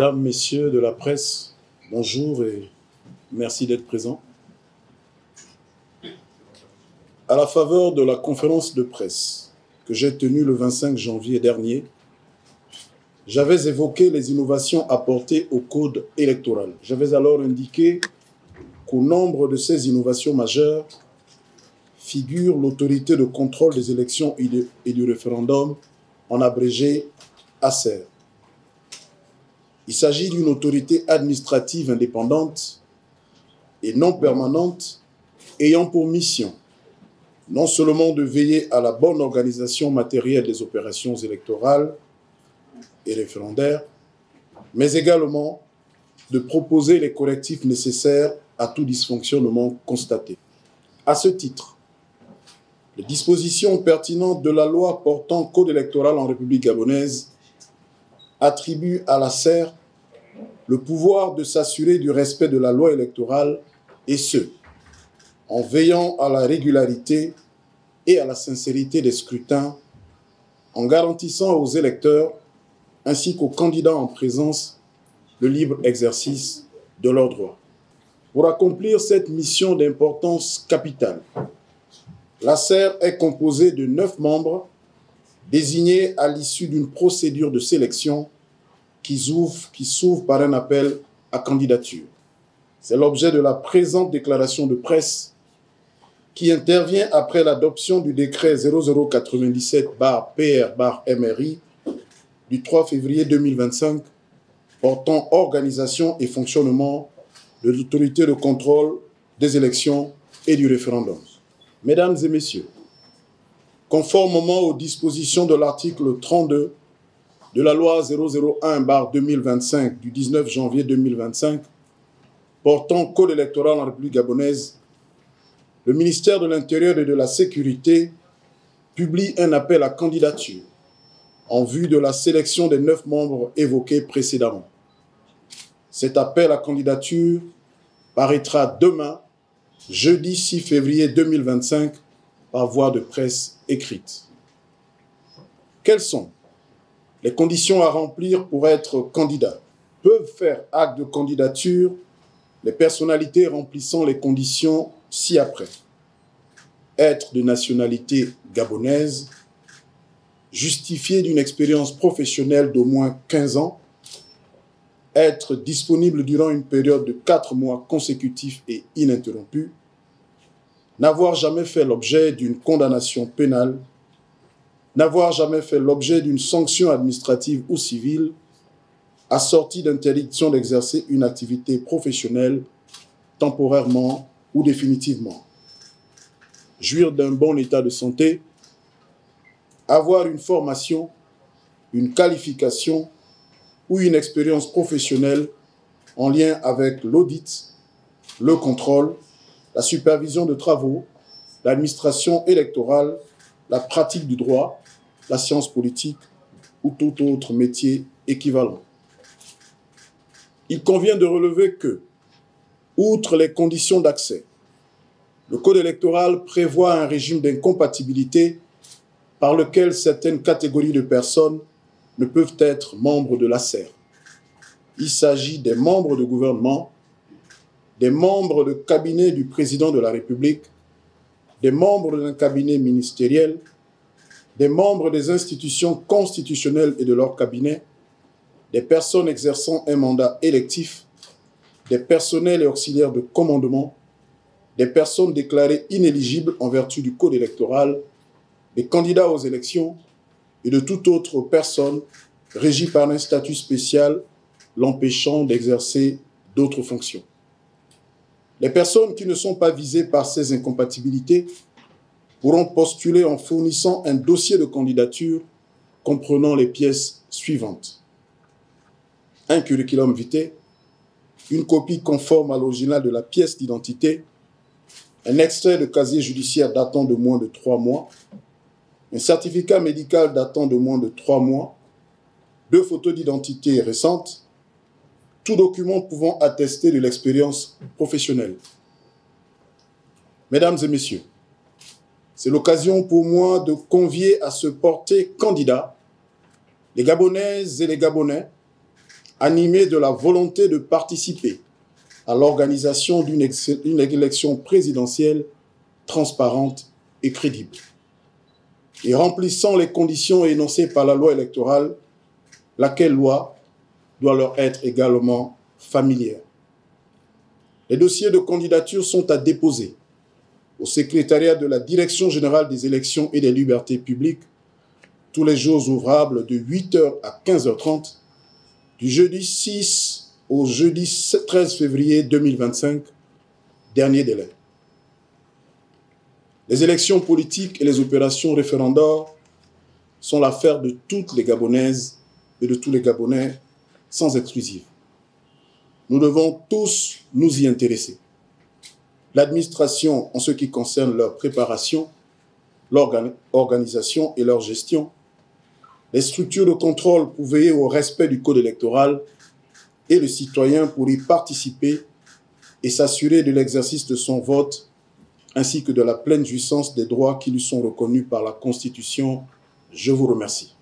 Mesdames, Messieurs de la presse, bonjour et merci d'être présents. À la faveur de la conférence de presse que j'ai tenue le 25 janvier dernier, j'avais évoqué les innovations apportées au code électoral. J'avais alors indiqué qu'au nombre de ces innovations majeures figure l'autorité de contrôle des élections et du référendum, en abrégé ACER. Il s'agit d'une autorité administrative indépendante et non permanente ayant pour mission non seulement de veiller à la bonne organisation matérielle des opérations électorales et référendaires, mais également de proposer les correctifs nécessaires à tout dysfonctionnement constaté. À ce titre, les dispositions pertinentes de la loi portant code électoral en République gabonaise attribuent à l'ACER le pouvoir de s'assurer du respect de la loi électorale, et ce, en veillant à la régularité et à la sincérité des scrutins, en garantissant aux électeurs ainsi qu'aux candidats en présence le libre exercice de leurs droits. Pour accomplir cette mission d'importance capitale, l'ACER est composée de 9 membres désignés à l'issue d'une procédure de sélection qui s'ouvre par un appel à candidature. C'est l'objet de la présente déclaration de presse qui intervient après l'adoption du décret 0097/PR/MRI du 3 février 2025 portant organisation et fonctionnement de l'autorité de contrôle des élections et du référendum. Mesdames et messieurs, conformément aux dispositions de l'article 32 de la loi 001/2025 du 19 janvier 2025 portant code électoral en République gabonaise, le ministère de l'Intérieur et de la Sécurité publie un appel à candidature en vue de la sélection des 9 membres évoqués précédemment. Cet appel à candidature paraîtra demain, jeudi 6 février 2025, par voie de presse écrite. Quelles sont les conditions à remplir pour être candidat? Peuvent faire acte de candidature les personnalités remplissant les conditions ci-après: être de nationalité gabonaise, justifier d'une expérience professionnelle d'au moins 15 ans, être disponible durant une période de 4 mois consécutifs et ininterrompus, n'avoir jamais fait l'objet d'une condamnation pénale, n'avoir jamais fait l'objet d'une sanction administrative ou civile, assortie d'interdiction d'exercer une activité professionnelle temporairement ou définitivement, jouir d'un bon état de santé, avoir une formation, une qualification ou une expérience professionnelle en lien avec l'audit, le contrôle, la supervision de travaux, l'administration électorale, la pratique du droit, la science politique ou tout autre métier équivalent. Il convient de relever que, outre les conditions d'accès, le Code électoral prévoit un régime d'incompatibilité par lequel certaines catégories de personnes ne peuvent être membres de l'ACER. Il s'agit des membres de gouvernement, des membres de cabinet du président de la République, des membres d'un cabinet ministériel, des membres des institutions constitutionnelles et de leur cabinet, des personnes exerçant un mandat électif, des personnels et auxiliaires de commandement, des personnes déclarées inéligibles en vertu du code électoral, des candidats aux élections et de toute autre personne régie par un statut spécial l'empêchant d'exercer d'autres fonctions. Les personnes qui ne sont pas visées par ces incompatibilités pourront postuler en fournissant un dossier de candidature comprenant les pièces suivantes: un curriculum vitae, une copie conforme à l'original de la pièce d'identité, un extrait de casier judiciaire datant de moins de 3 mois, un certificat médical datant de moins de 3 mois, 2 photos d'identité récentes, tout document pouvant attester de l'expérience professionnelle. Mesdames et messieurs, c'est l'occasion pour moi de convier à se porter candidat les Gabonaises et les Gabonais animés de la volonté de participer à l'organisation d'une élection présidentielle transparente et crédible, et remplissant les conditions énoncées par la loi électorale, laquelle loi doit leur être également familière. Les dossiers de candidature sont à déposer au secrétariat de la Direction générale des élections et des libertés publiques tous les jours ouvrables de 8h à 15h30, du jeudi 6 au jeudi 13 février 2025, dernier délai. Les élections politiques et les opérations référendaires sont l'affaire de toutes les Gabonaises et de tous les Gabonais, sans exclusive. Nous devons tous nous y intéresser. L'administration en ce qui concerne leur préparation, l'organisation et leur gestion, les structures de contrôle pour veiller au respect du code électoral et le citoyen pour y participer et s'assurer de l'exercice de son vote ainsi que de la pleine jouissance des droits qui lui sont reconnus par la Constitution. Je vous remercie.